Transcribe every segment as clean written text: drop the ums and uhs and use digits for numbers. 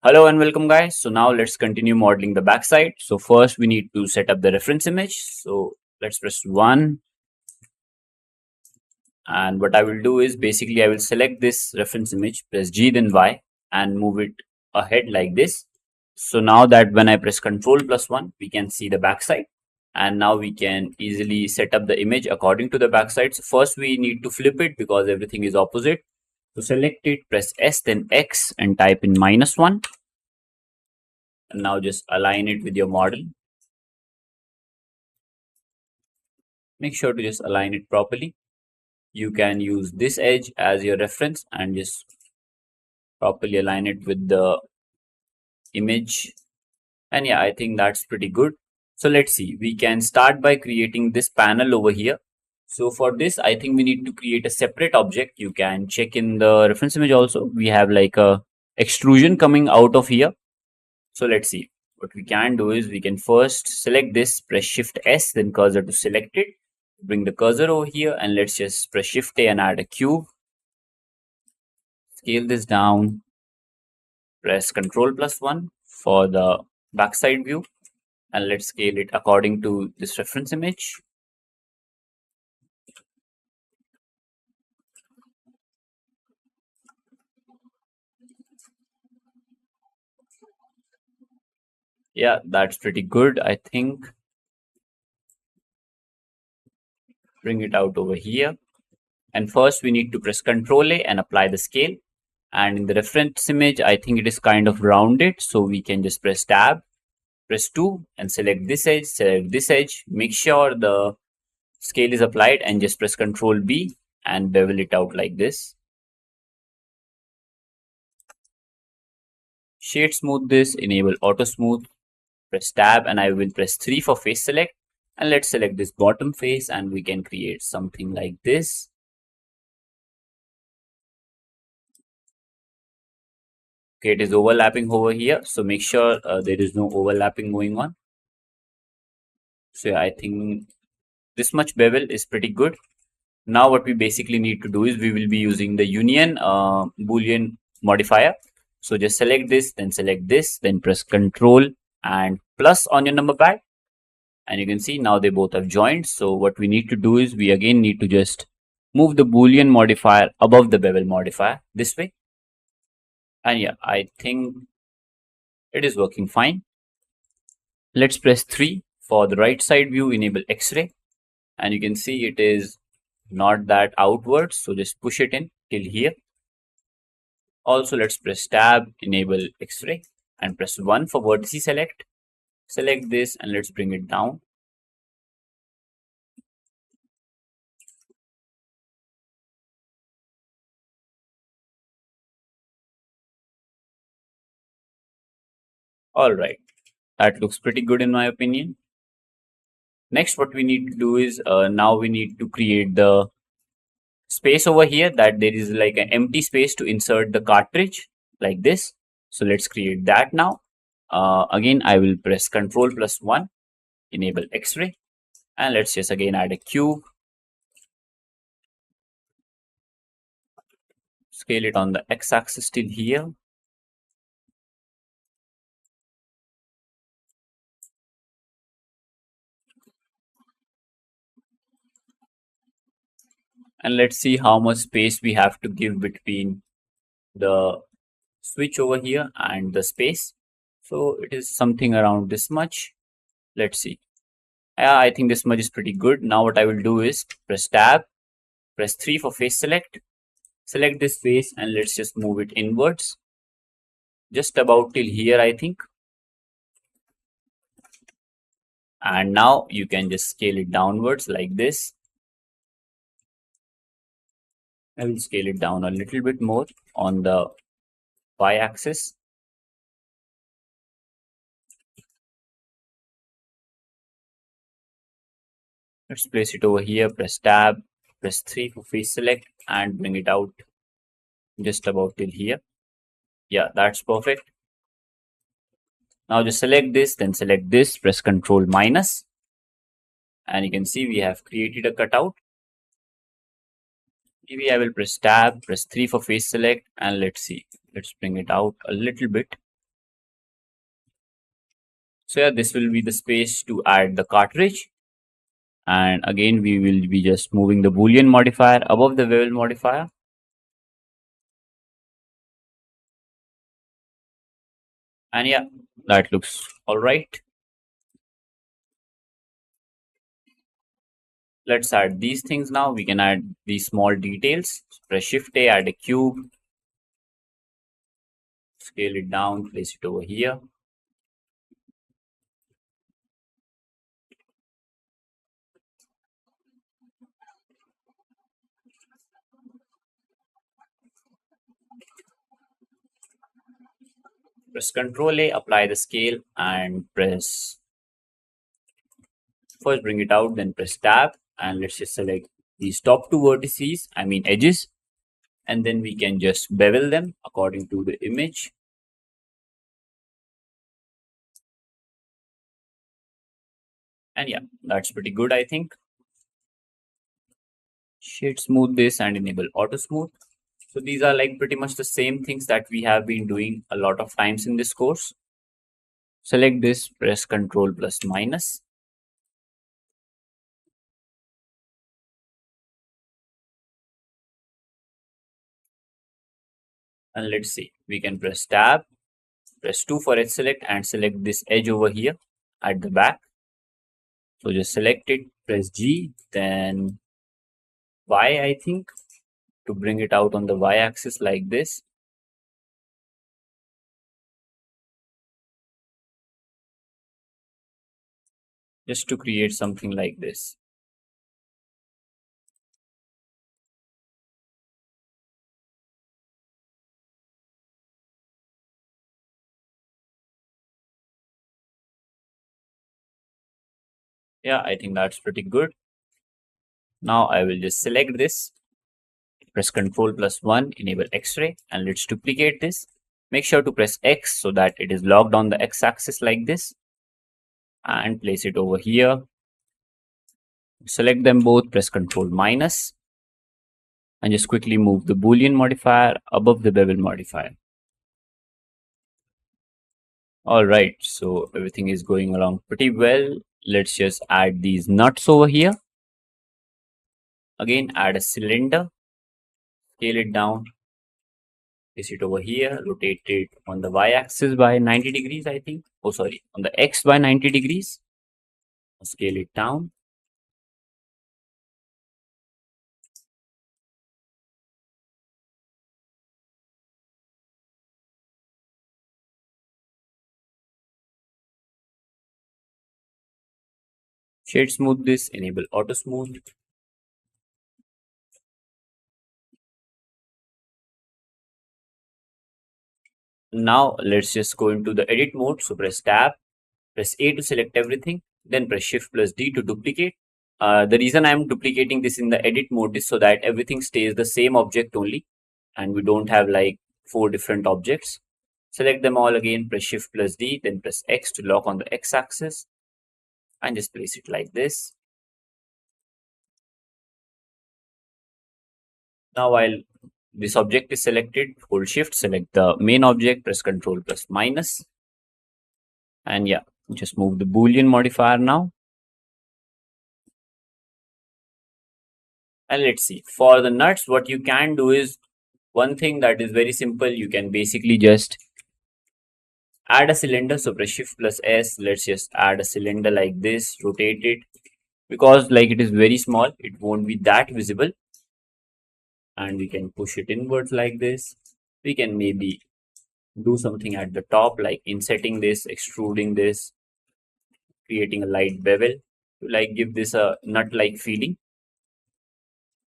Hello and welcome guys. So now let's continue modeling the backside. So first we need to set up the reference image. So let's press 1, and what I will do is basically I will select this reference image, press G then Y and move it ahead like this. So now that when I press Ctrl+1 we can see the backside, and now we can easily set up the image according to the backside. So first we need to flip it because everything is opposite. So select it, press S then X and type in -1. And now just align it with your model. Make sure to just align it properly. You can use this edge as your reference and just properly align it with the image. And yeah, I think that's pretty good. So let's see, we can start by creating this panel over here. So for this, I think we need to create a separate object. You can check in the reference image also. We have like a extrusion coming out of here. So let's see. What we can do is we can first select this, press Shift S, then cursor to select it. Bring the cursor over here and let's just press Shift A and add a cube. Scale this down. Press Ctrl+1 for the backside view. And let's scale it according to this reference image. Yeah, that's pretty good, I think. Bring it out over here. And first we need to press Ctrl A and apply the scale. And in the reference image, I think it is kind of rounded. So we can just press Tab, press 2 and select this edge. Make sure the scale is applied and just press Ctrl B and bevel it out like this. Shade smooth this, enable auto smooth, press tab and I will press 3 for face select, and let's select this bottom face and we can create something like this. Okay, it is overlapping over here, so make sure there is no overlapping going on. So yeah, I think this much bevel is pretty good. Now what we basically need to do is we will be using the union boolean modifier. So just select this, then press Control and plus on your number pad. And you can see now they both have joined. So what we need to do is we again need to just move the boolean modifier above the bevel modifier this way. And yeah, I think it is working fine. Let's press 3 for the right side view, enable X-ray. And you can see it is not that outwards. So just push it in till here. Also, let's press tab, enable X-ray and press 1 for vertice select. Select this and let's bring it down. All right, that looks pretty good in my opinion. Next, what we need to do is now we need to create the space over here, that there is like an empty space to insert the cartridge like this. So let's create that now. Again, I will press Ctrl+1, enable X-ray, and let's just again add a cube. Scale it on the X-axis till here. And let's see how much space we have to give between the switch over here and the space. So it is something around this much. Let's see. Yeah, I think this much is pretty good. Now what I will do is press tab, press 3 for face select. Select this face and let's just move it inwards. Just about till here, I think. And now you can just scale it downwards like this. I will scale it down a little bit more on the y-axis. Let's place it over here, press tab, press 3 for face select and bring it out just about till here. Yeah, that's perfect. Now just select this, then select this, press Control minus, and you can see we have created a cutout. Maybe I will press tab, press 3 for face select, and let's see. Let's bring it out a little bit. So yeah, this will be the space to add the cartridge. And again, we will be just moving the Boolean modifier above the bevel modifier. And yeah, that looks all right. Let's add these things now. We can add these small details. Press Shift A, add a cube, scale it down, place it over here. Press Ctrl A, apply the scale, and press first bring it out, then press Tab, and let's just select these top two vertices, I mean edges, and then we can just bevel them according to the image. And yeah, that's pretty good, I think. Shade smooth this and enable auto smooth. So these are like pretty much the same things that we have been doing a lot of times in this course. Select this, press Ctrl plus minus. And let's see, we can press Tab, press 2 for edge select, and select this edge over here at the back. So just select it, press G, then Y, I think, to bring it out on the Y axis like this. Just to create something like this. Yeah, I think that's pretty good. Now I will just select this, press Ctrl plus 1, enable X-ray, and let's duplicate this. Make sure to press X so that it is locked on the X axis like this, and place it over here. Select them both, press Ctrl minus, and just quickly move the Boolean modifier above the bevel modifier. Alright, so everything is going along pretty well. Let's just add these nuts over here. Again, add a cylinder, scale it down, place it over here, rotate it on the Y axis by 90 degrees, I think. Oh, sorry, on the X by 90 degrees. Scale it down. Shade smooth this, enable auto smooth. Now let's just go into the edit mode. So press tab, press A to select everything, then press Shift plus D to duplicate. The reason I'm duplicating this in the edit mode is so that everything stays the same object only and we don't have like 4 different objects. Select them all again, press Shift plus D, then press X to lock on the X axis and just place it like this. Now while this object is selected, hold Shift, select the main object, press Ctrl plus minus, and yeah, just move the Boolean modifier now. And let's see, for the nuts, what you can do is one thing that is very simple. You can basically just add a cylinder. So press Shift plus S. Let's just add a cylinder like this, rotate it, because like it is very small, it won't be that visible. And we can push it inwards like this. We can maybe do something at the top, like insetting this, extruding this, creating a light bevel to like give this a nut like feeling.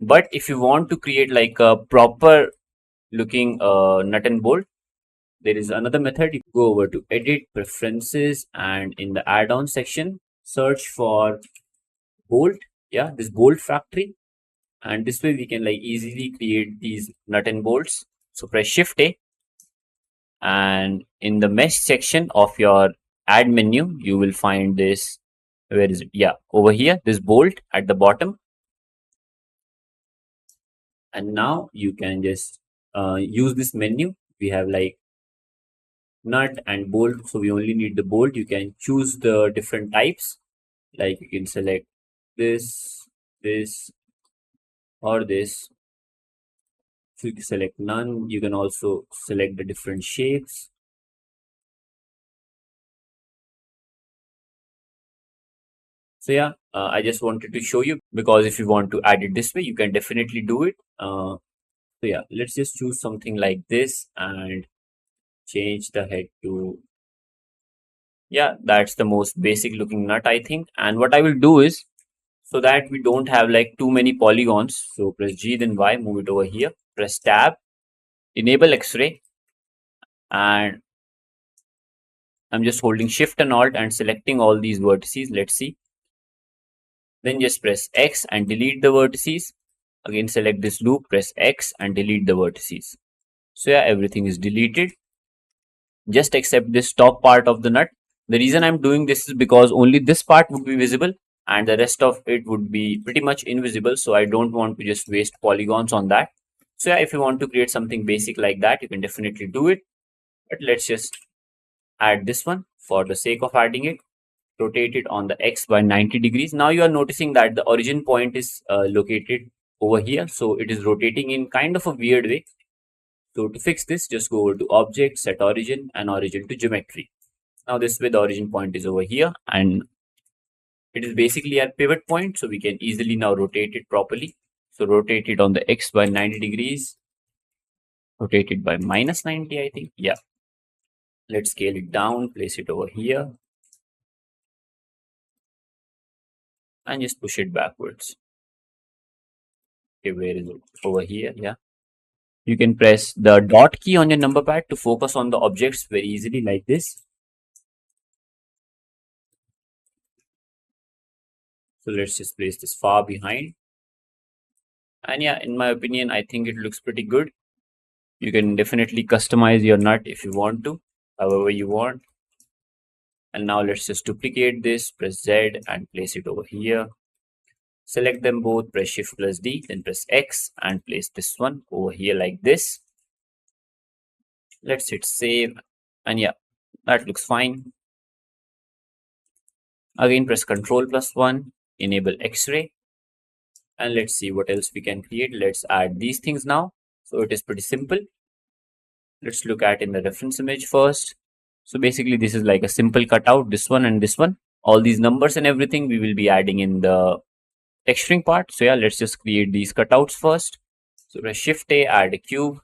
But if you want to create like a proper looking nut and bolt, there is another method. You go over to edit, preferences, and in the add-on section search for bolt. Yeah, this bolt factory, and this way we can like easily create these nut and bolts. So press Shift A, and in the mesh section of your add menu you will find this. Where is it? Yeah, over here, this bolt at the bottom. And now you can just use this menu. We have like nut and bolt. So we only need the bolt. You can choose the different types, like you can select this, this, or this. So you can select none. You can also select the different shapes. So yeah, I just wanted to show you, because if you want to add it this way, you can definitely do it. So yeah, let's just choose something like this and change the head to, yeah, that's the most basic looking nut, I think. And what I will do is, so that we don't have like too many polygons, so press G then Y, move it over here, press tab, enable X-ray, and I'm just holding shift and alt and selecting all these vertices. Let's see. Then just press X and delete the vertices. Again, select this loop, press X and delete the vertices. So yeah, everything is deleted, just except this top part of the nut. The reason I'm doing this is because only this part would be visible and the rest of it would be pretty much invisible. So I don't want to just waste polygons on that. So yeah, if you want to create something basic like that, you can definitely do it. But let's just add this one for the sake of adding it. Rotate it on the X by 90 degrees. Now you are noticing that the origin point is located over here. So it is rotating in kind of a weird way. So to fix this, just go over to Object, Set Origin, and Origin to Geometry. Now this way the origin point is over here, and it is basically our pivot point. So we can easily now rotate it properly. So rotate it on the X by 90 degrees. Rotate it by minus 90, I think. Yeah. Let's scale it down, place it over here, and just push it backwards. Okay, where is it? Over here, yeah. You can press the dot key on your number pad to focus on the objects very easily like this. So let's just place this far behind. And yeah, in my opinion, I think it looks pretty good. You can definitely customize your nut if you want to, however you want. And now let's just duplicate this, press Z and place it over here. Select them both, press Shift plus D, then press X and place this one over here like this. Let's hit save, and yeah, that looks fine. Again, press Ctrl plus 1, enable X-ray, and let's see what else we can create. Let's add these things now. So it is pretty simple. Let's look at in the reference image first. So basically this is like a simple cutout, this one and this one. All these numbers and everything we will be adding in the texturing part. So yeah, let's just create these cutouts first. So press Shift A, add a cube.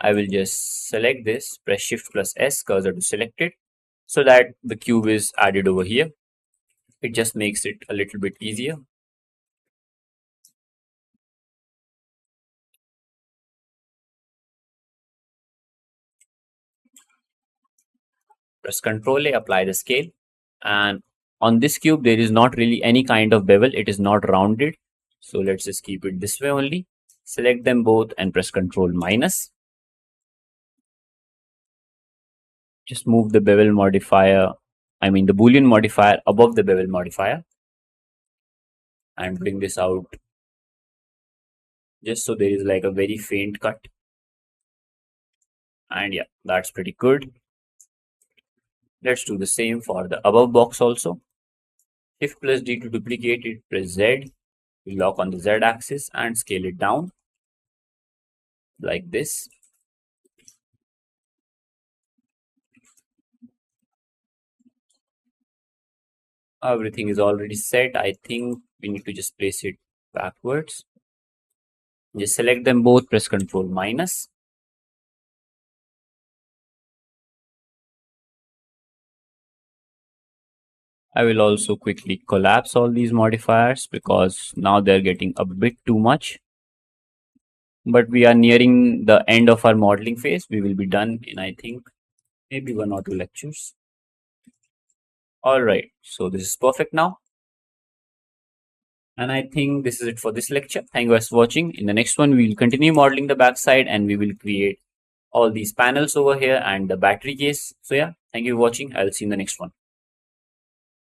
I will just select this, press Shift plus S, cursor to select it, so that the cube is added over here. It just makes it a little bit easier. Press Ctrl A, apply the scale. And on this cube, there is not really any kind of bevel. It is not rounded. So let's just keep it this way only. Select them both and press Ctrl minus. Just move the bevel modifier, I mean the Boolean modifier above the bevel modifier, and bring this out just so there is like a very faint cut. And yeah, that's pretty good. Let's do the same for the above box also. Shift plus D to duplicate it, press Z. We lock on the Z axis and scale it down like this. Everything is already set. I think we need to just place it backwards. Just select them both, press Ctrl minus. I will also quickly collapse all these modifiers because now they're getting a bit too much. But we are nearing the end of our modeling phase. We will be done in, I think, maybe 1 or 2 lectures. Alright, so this is perfect now. And I think this is it for this lecture. Thank you guys for watching. In the next one, we will continue modeling the backside and we will create all these panels over here and the battery case. So yeah, thank you for watching. I'll see you in the next one.